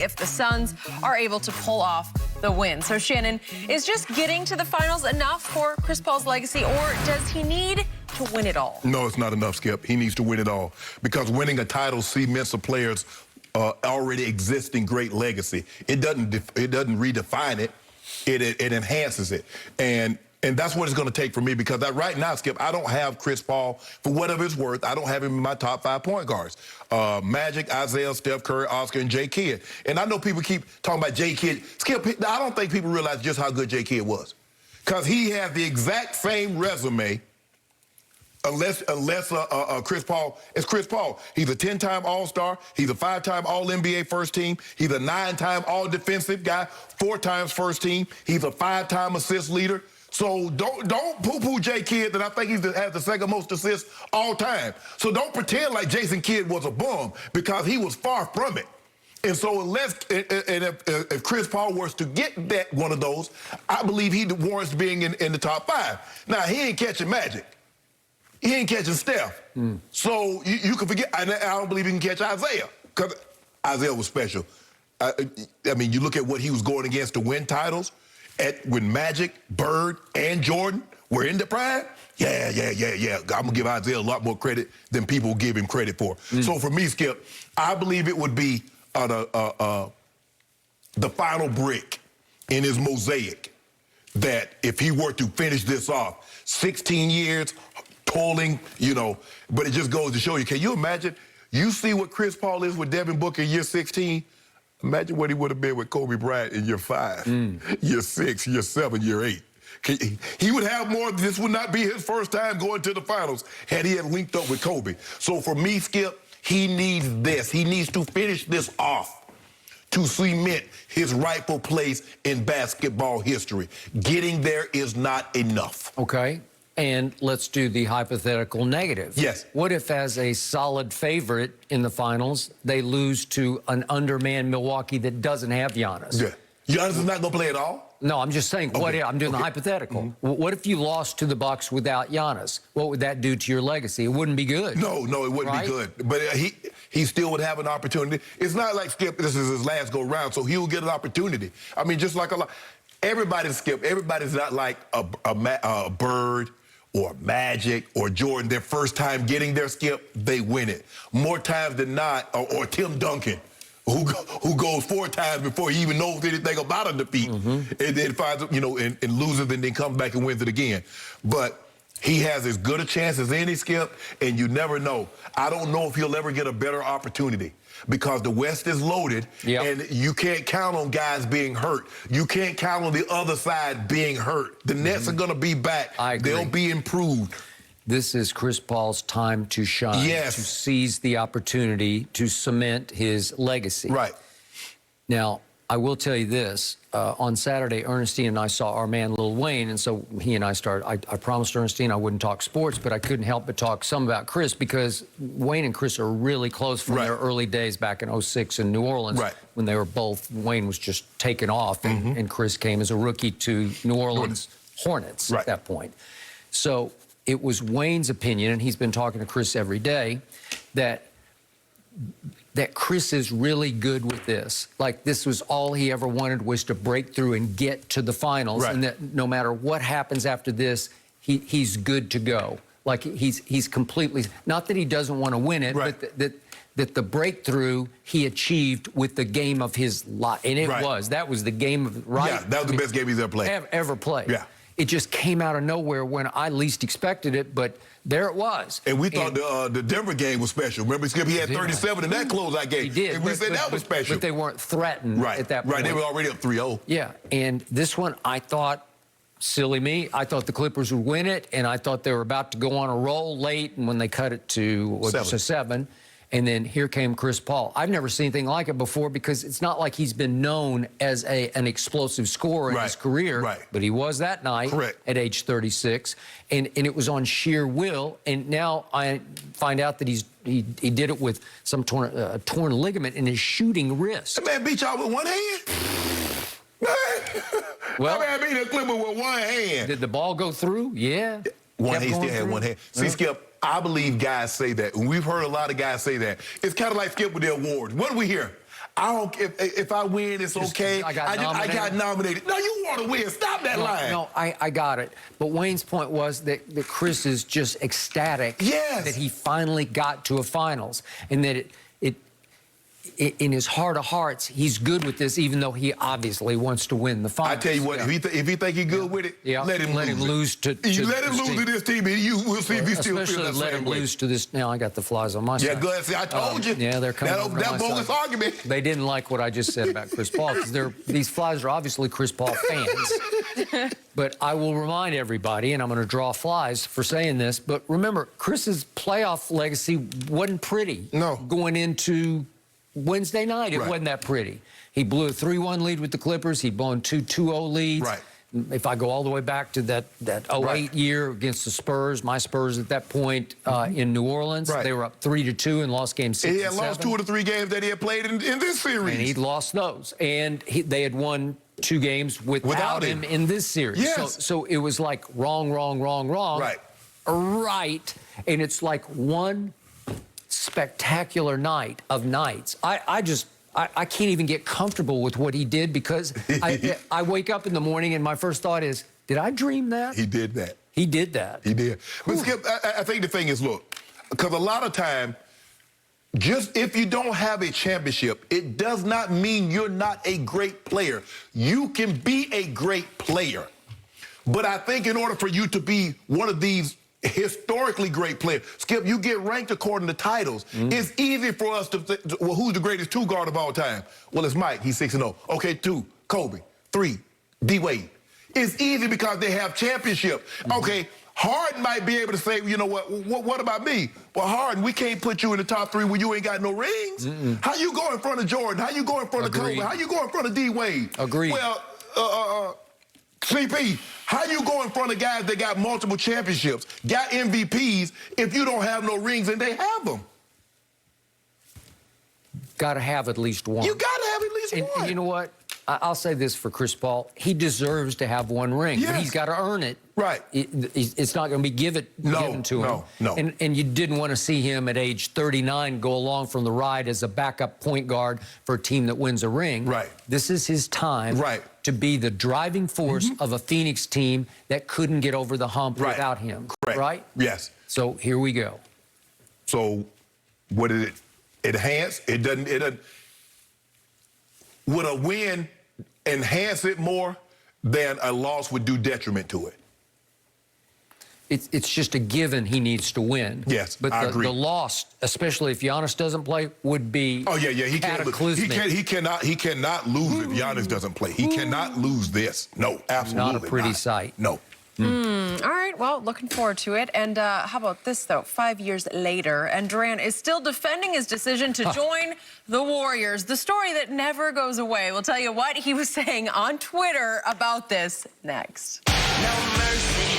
if the Suns are able to pull off the win. So, Shannon, is just getting to the finals enough for Chris Paul's legacy, or does he need to win it all? No, it's not enough, Skip. He needs to win it all because winning a title cements a player's already existing great legacy. It doesn't redefine it. It enhances it. And that's what it's going to take for me because right now, Skip, I don't have Chris Paul, for whatever it's worth, I don't have him in my top 5 point guards. Magic, Isaiah, Steph Curry, Oscar, and J. Kidd. And I know people keep talking about J. Kidd. Skip, I don't think people realize just how good J. Kidd was because he has the exact same resume unless Chris Paul is Chris Paul. He's a 10-time All-Star. He's a 5-time All-NBA first team. He's a 9-time All-Defensive guy, 4 times first team. He's a 5-time assist leader. So don't poo-poo J. Kidd, that I think he has the second most assists all time. So don't pretend like Jason Kidd was a bum because he was far from it. And so if Chris Paul was to get that one of those, I believe he warrants being in the top 5. Now, he ain't catching Magic. He ain't catching Steph. So you can forget, I don't believe he can catch Isaiah because Isaiah was special. I mean, you look at what he was going against to win titles. When Magic, Bird, and Jordan were in the prime, yeah. I'm going to give Isaiah a lot more credit than people give him credit for. So for me, Skip, I believe it would be the final brick in his mosaic that if he were to finish this off, 16 years, toiling, but it just goes to show you, can you imagine? You see what Chris Paul is with Devin Booker in year 16? Imagine what he would have been with Kobe Bryant in year 5, year 6, year 7, year 8. He would have more. This would not be his first time going to the finals had he had linked up with Kobe. So for me, Skip, he needs this. He needs to finish this off to cement his rightful place in basketball history. Getting there is not enough. Okay. And let's do the hypothetical negative. Yes. What if, as a solid favorite in the finals, they lose to an undermanned Milwaukee that doesn't have Giannis? Yeah. Giannis is not going to play at all? No, I'm just saying, what if, I'm doing the hypothetical. What if you lost to the Bucks without Giannis? What would that do to your legacy? It wouldn't be good. No, it wouldn't be good. But he still would have an opportunity. It's not like Skip, this is his last go-round, so he'll get an opportunity. I mean, just like a lot. Everybody's Skip. Everybody's not like a Bird or Magic or Jordan. Their first time getting their Skip, they win it. More times than not, or Tim Duncan, who goes 4 times before he even knows anything about a defeat, and then finds, and loses, and then comes back and wins it again. But he has as good a chance as any, Skip, and you never know. I don't know if he'll ever get a better opportunity because the West is loaded, and you can't count on guys being hurt. You can't count on the other side being hurt. The Nets are going to be back. I agree. They'll be improved. This is Chris Paul's time to shine, to seize the opportunity to cement his legacy. Right. Now, I will tell you this. On Saturday, Ernestine and I saw our man, Lil Wayne, and so he and I started. I promised Ernestine I wouldn't talk sports, but I couldn't help but talk some about Chris because Wayne and Chris are really close from their early days back in '06 in New Orleans when they were both, Wayne was just taken off, and Chris came as a rookie to New Orleans Hornets at that point. So it was Wayne's opinion, and he's been talking to Chris every day, that Chris is really good with this. Like, this was all he ever wanted, was to break through and get to the finals, and that no matter what happens after this, he's good to go. Like, he's completely, not that he doesn't want to win it, but that the breakthrough he achieved with the game of his life, and that was the game of, Yeah, that was the best game he's ever played. Ever played. Yeah. It just came out of nowhere when I least expected it, but there it was. And we thought the Denver game was special. Remember, Skip, he had 37 in that closeout game. He did. And we said that was special. But they weren't threatened at that point. Right, they were already up 3-0. Yeah, and this one, I thought, silly me, I thought the Clippers would win it, and I thought they were about to go on a roll late, and when they cut it to 7. And then here came Chris Paul. I've never seen anything like it before because it's not like he's been known as an explosive scorer in his career. But he was that night at age 36. And it was on sheer will. And now I find out that he did it with some torn ligament in his shooting wrist. That man beat y'all with one hand? Well, that man beat a Clipper with one hand. Did the ball go through? Yeah. One hand, still had one hand. See, Skip, I believe guys say that, and we've heard a lot of guys say that. It's kind of like Skip with the awards. What do we hear? I don't. If I win, it's okay. I got nominated. No, you want to win. Stop that line. No, I got it. But Wayne's point was that Chris is just ecstatic that he finally got to a finals, and that in his heart of hearts, he's good with this, even though he obviously wants to win the finals. I tell you what, if he think he's good with it, let him lose to this team, and we'll see if he still feels Especially that let same him way. lose to this. Now I got the flies on my side. Yeah, good. See, I told you. Yeah, they're coming over that my bogus side. argument. They didn't like what I just said about Chris Paul, because these flies are obviously Chris Paul fans. But I will remind everybody, and I'm going to draw flies for saying this, but remember, Chris's playoff legacy wasn't pretty. No. Going into Wednesday night, it wasn't that pretty. He blew a 3-1 lead with the Clippers. He'd blown 2 2-0 leads. Right. If I go all the way back to that 08 year against the Spurs, my Spurs at that point in New Orleans, they were up 3-2 and lost game 6 and 7. He had lost 2 of the 3 games that he had played in this series. And he'd lost those. And they had won 2 games without him in this series. Yes. So it was like wrong. Right. And it's like one spectacular night of nights. I can't even get comfortable with what he did, because I wake up in the morning and my first thought is, did I dream that? He did that. He did that. He did. But Skip, I think the thing is, look, because a lot of time, just if you don't have a championship, it does not mean you're not a great player. You can be a great player. But I think in order for you to be one of these historically great players, Skip, you get ranked according to titles. It's easy for us to well, who's the greatest 2 guard of all time? Well, it's Mike. He's 6-0. Okay, 2, Kobe. 3, D-Wade. It's easy because they have championship. Okay, Harden might be able to say, you know what about me? Well, Harden, we can't put you in the top 3 when you ain't got no rings. How you go in front of Jordan? How you go in front of Kobe? How you go in front of D-Wade? Agreed. Well, CP, how you go in front of guys that got multiple championships, got MVPs, if you don't have no rings and they have them? Got to have at least one. You got to have at least one. And you know what? I'll say this for Chris Paul. He deserves to have 1 ring, but he's got to earn it. Right. It's not going to be given to him. No. And you didn't want to see him at age 39 go along from the ride as a backup point guard for a team that wins a ring. Right. This is his time to be the driving force of a Phoenix team that couldn't get over the hump without him. Correct. Right? Yes. So here we go. So what did it enhance? It doesn't. Would a win enhance it more than a loss would do detriment to it? It's just a given he needs to win. Yes, but I agree. The loss, especially if Giannis doesn't play, would be cataclysmic. He cannot lose if Giannis doesn't play. He cannot lose this. No, absolutely not a pretty sight. No. All right, well, looking forward to it. And how about this, though? 5 years later, and Durant is still defending his decision to join the Warriors. The story that never goes away. We'll tell you what he was saying on Twitter about this next. No mercy.